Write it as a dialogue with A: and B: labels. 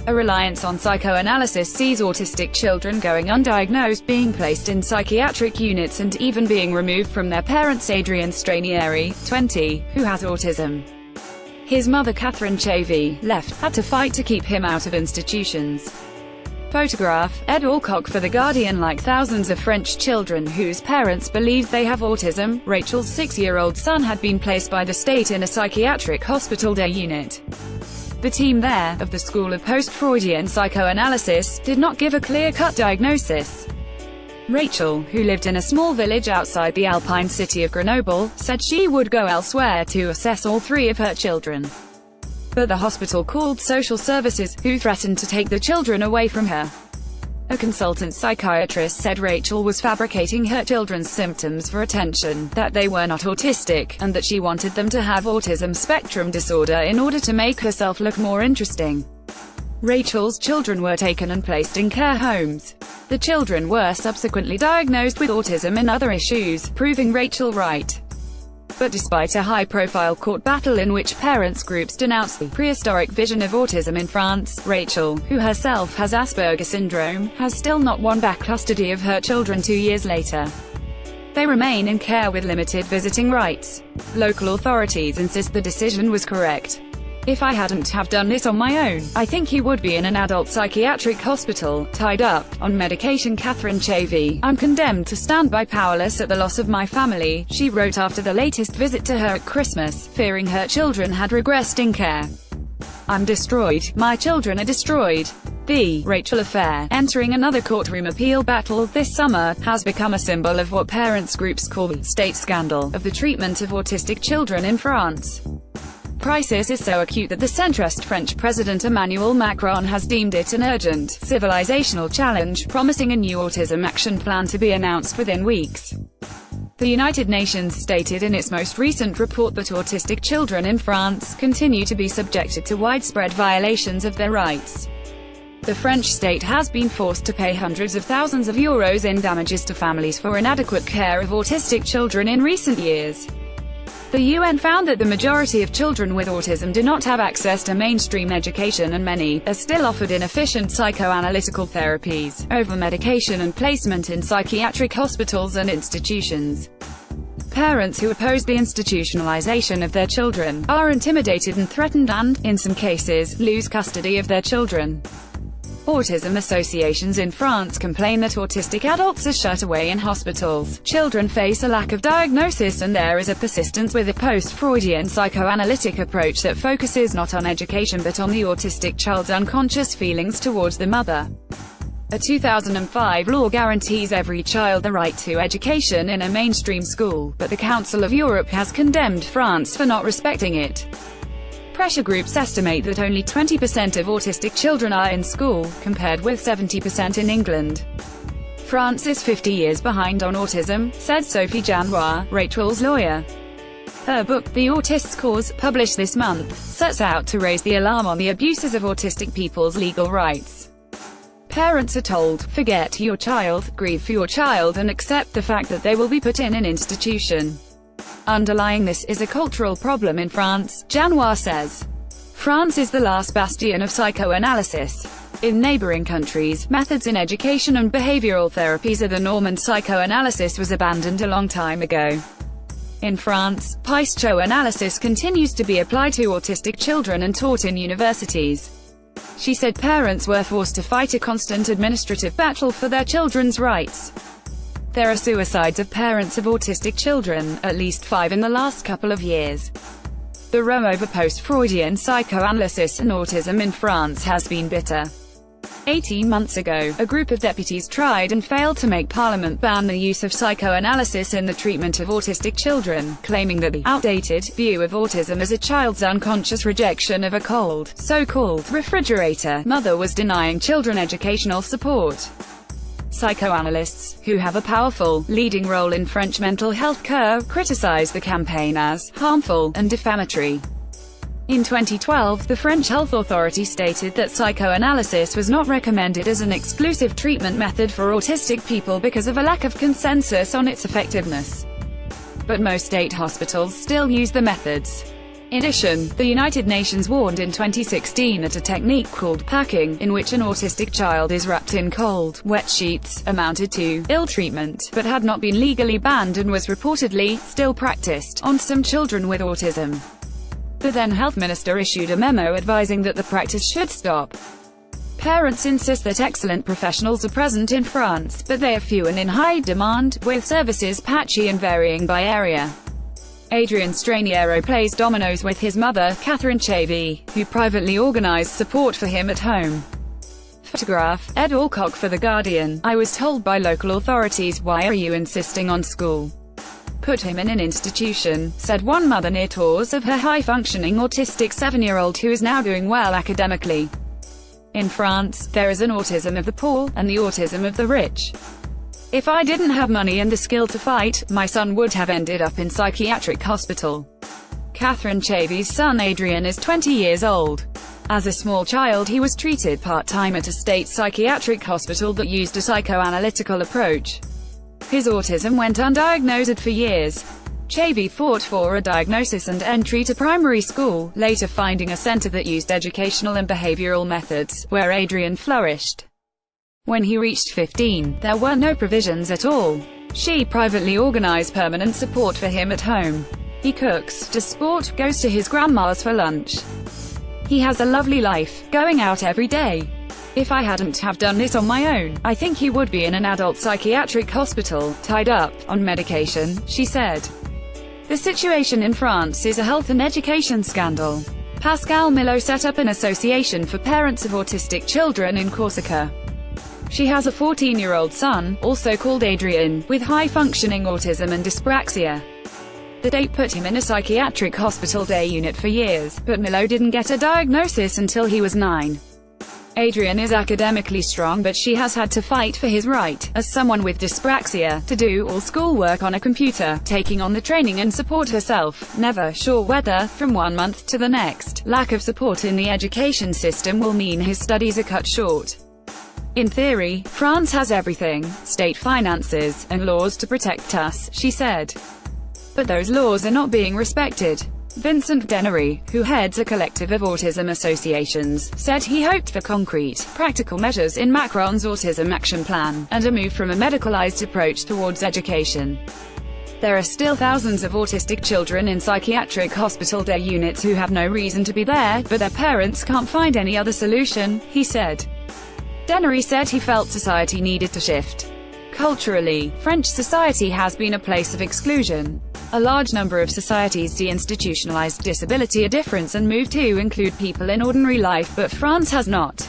A: A reliance on psychoanalysis sees autistic children going undiagnosed, being placed in psychiatric units and even being removed from their parents. Adrian Stranieri, 20, who has autism. His mother Catherine Chavy, left, had to fight to keep him out of institutions. Photograph, Ed Alcock for The Guardian. Like thousands of French children whose parents believed they have autism, Rachel's 6-year-old son had been placed by the state in a psychiatric hospital day unit. The team there, of the School of Post-Freudian Psychoanalysis, did not give a clear-cut diagnosis. Rachel, who lived in a small village outside the Alpine city of Grenoble, said she would go elsewhere to assess all 3 of her children. But the hospital called social services, who threatened to take the children away from her. A consultant psychiatrist said Rachel was fabricating her children's symptoms for attention, that they were not autistic, and that she wanted them to have autism spectrum disorder in order to make herself look more interesting. Rachel's children were taken and placed in care homes. The children were subsequently diagnosed with autism and other issues, proving Rachel right. But despite a high-profile court battle in which parents' groups denounced the prehistoric vision of autism in France, Rachel, who herself has Asperger syndrome, has still not won back custody of her children 2 years later. They remain in care with limited visiting rights. Local authorities insist the decision was correct. If I hadn't have done this on my own, I think he would be in an adult psychiatric hospital, tied up, on medication. Catherine Chavy, I'm condemned to stand by powerless at the loss of my family, she wrote after the latest visit to her at Christmas, fearing her children had regressed in care. I'm destroyed. My children are destroyed. The Rachel affair, entering another courtroom appeal battle this summer, has become a symbol of what parents' groups call the state scandal of the treatment of autistic children in France. Crisis is so acute that the centrist French President Emmanuel Macron has deemed it an urgent, civilizational challenge, promising a new autism action plan to be announced within weeks. The United Nations stated in its most recent report that autistic children in France continue to be subjected to widespread violations of their rights. The French state has been forced to pay hundreds of thousands of euros in damages to families for inadequate care of autistic children in recent years. The UN found that the majority of children with autism do not have access to mainstream education, and many are still offered inefficient psychoanalytical therapies, over-medication and placement in psychiatric hospitals and institutions. Parents who oppose the institutionalization of their children are intimidated and threatened and, in some cases, lose custody of their children. Autism associations in France complain that autistic adults are shut away in hospitals, children face a lack of diagnosis, and there is a persistence with a post-Freudian psychoanalytic approach that focuses not on education but on the autistic child's unconscious feelings towards the mother. A 2005 law guarantees every child the right to education in a mainstream school, but the Council of Europe has condemned France for not respecting it. Pressure groups estimate that only 20% of autistic children are in school, compared with 70% in England. France is 50 years behind on autism, said Sophie Janois, Rachel's lawyer. Her book, The Autist's Cause, published this month, sets out to raise the alarm on the abuses of autistic people's legal rights. Parents are told, forget your child, grieve for your child, and accept the fact that they will be put in an institution. Underlying this is a cultural problem in France, Janois says. France is the last bastion of psychoanalysis. In neighboring countries, methods in education and behavioral therapies are the norm, and psychoanalysis was abandoned a long time ago. In France, psychoanalysis continues to be applied to autistic children and taught in universities. She said parents were forced to fight a constant administrative battle for their children's rights. There are suicides of parents of autistic children, at least 5 in the last couple of years. The row over post-Freudian psychoanalysis and autism in France has been bitter. 18 months ago, a group of deputies tried and failed to make Parliament ban the use of psychoanalysis in the treatment of autistic children, claiming that the outdated view of autism as a child's unconscious rejection of a cold, so-called refrigerator mother was denying children educational support. Psychoanalysts, who have a powerful, leading role in French mental health care, criticized the campaign as harmful and defamatory. In 2012, the French Health Authority stated that psychoanalysis was not recommended as an exclusive treatment method for autistic people because of a lack of consensus on its effectiveness. But most state hospitals still use the methods. In addition, the United Nations warned in 2016 that a technique called packing, in which an autistic child is wrapped in cold, wet sheets, amounted to ill treatment, but had not been legally banned and was reportedly still practiced on some children with autism. The then health minister issued a memo advising that the practice should stop. Parents insist that excellent professionals are present in France, but they are few and in high demand, with services patchy and varying by area. Adrian Straniero plays dominoes with his mother, Catherine Chavy, who privately organized support for him at home. Photograph, Ed Alcock for The Guardian. I was told by local authorities, why are you insisting on school? Put him in an institution, said one mother near tours of her high-functioning autistic 7-year-old who is now doing well academically. In France, there is an autism of the poor, and the autism of the rich. If I didn't have money and the skill to fight, my son would have ended up in psychiatric hospital. Catherine Chavy's son Adrian is 20 years old. As a small child he was treated part-time at a state psychiatric hospital that used a psychoanalytical approach. His autism went undiagnosed for years. Chavy fought for a diagnosis and entry to primary school, later finding a center that used educational and behavioral methods, where Adrian flourished. When he reached 15, there were no provisions at all. She privately organized permanent support for him at home. He cooks, does sport, goes to his grandma's for lunch. He has a lovely life, going out every day. If I hadn't have done this on my own, I think he would be in an adult psychiatric hospital, tied up, on medication, she said. The situation in France is a health and education scandal. Pascal Millot set up an association for parents of autistic children in Corsica. She has a 14-year-old son, also called Adrian, with high-functioning autism and dyspraxia. The state put him in a psychiatric hospital day unit for years, but Millot didn't get a diagnosis until he was 9. Adrian is academically strong, but she has had to fight for his right, as someone with dyspraxia, to do all schoolwork on a computer, taking on the training and support herself, never sure whether, from one month to the next, lack of support in the education system will mean his studies are cut short. In theory, France has everything, state finances, and laws to protect us, she said. But those laws are not being respected. Vincent Dennery, who heads a collective of autism associations, said he hoped for concrete, practical measures in Macron's Autism Action Plan, and a move from a medicalized approach towards education. There are still thousands of autistic children in psychiatric hospital day units who have no reason to be there, but their parents can't find any other solution, he said. Dennery said he felt society needed to shift. Culturally, French society has been a place of exclusion. A large number of societies deinstitutionalized disability a difference and moved to include people in ordinary life, but France has not.